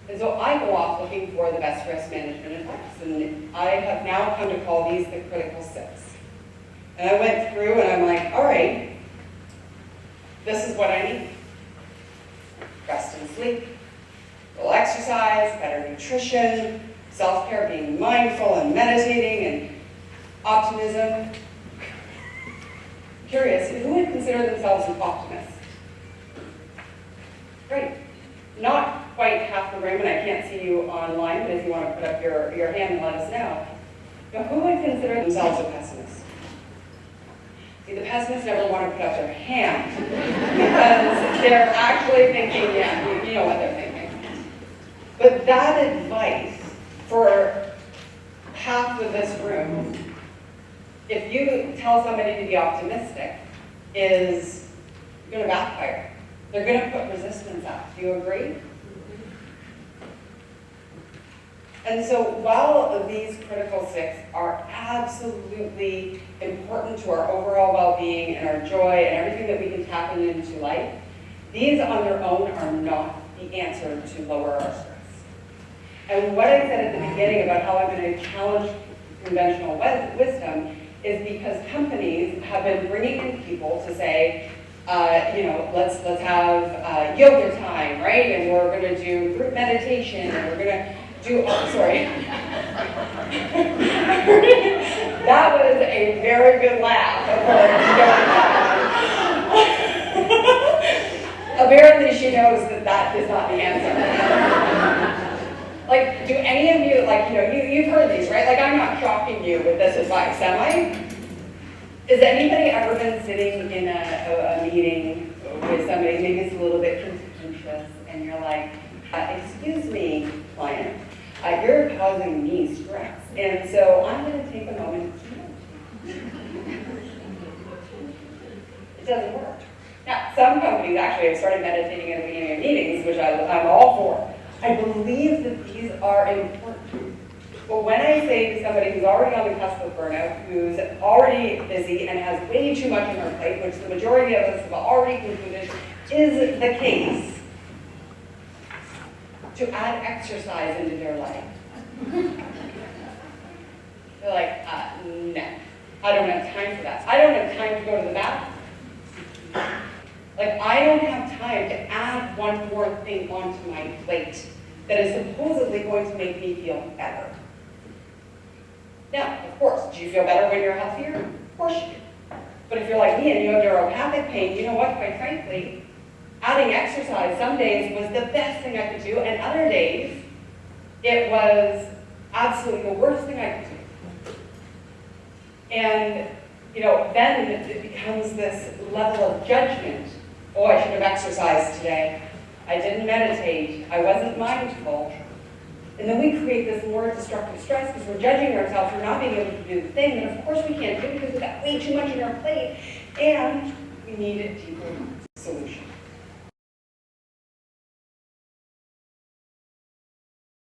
And so I go off looking for the best risk management advice. And I have now come to call these the critical 6. And I went through and I'm like, all right, this is what I need. Rest and sleep, a little exercise, better nutrition, self-care, being mindful and meditating, and optimism. Curious, who would consider themselves an optimist? Great. Not quite half the room, and I can't see you online, but if you want to put up your hand and let us know. Now, who would consider themselves a pessimist? See, the pessimists never want to put up their hand because they're actually thinking, yeah, you know what they're thinking. But that advice for half of this room, if you tell somebody to be optimistic, is going to backfire. They're going to put resistance up. Do you agree? And so while these critical 6 are absolutely important to our overall well-being and our joy and everything that we can tap into life, these on their own are not the answer to lower our stress. And what I said at the beginning about how I'm going to challenge conventional wisdom is because companies have been bringing in people to say, let's have yoga time, right? And we're going to do group meditation, and we're going to do, that was a very good laugh. Apparently she knows that is not the answer. Like, do any of you, you've heard these, right? Like, I'm not shocking you with this advice, am I? Has anybody ever been sitting in a meeting with somebody, maybe it's a little bit contentious, and you're like, excuse me, client, you're causing me stress, and so I'm going to take a moment to It doesn't work. Now, some companies actually have started meditating at the beginning of meetings, which I'm all for. I believe that these are important. But when I say to somebody who's already on the cusp of burnout, who's already busy and has way too much on their plate, which the majority of us have already concluded is the case, to add exercise into their life. They're like, no, I don't have time for that. I don't have time to go to the bathroom. Like, I don't have time to add one more thing onto my plate that is supposedly going to make me feel better. Now, of course, do you feel better when you're healthier? Of course you do. But if you're like me and you have neuropathic pain, you know what, quite frankly, adding exercise some days was the best thing I could do, and other days, it was absolutely the worst thing I could do. And, then it becomes this level of judgment. Oh, I should have exercised today. I didn't meditate. I wasn't mindful. And then we create this more destructive stress because we're judging ourselves for not being able to do the thing that of course we can't do because we've got way too much on our plate and we need it deeper roots.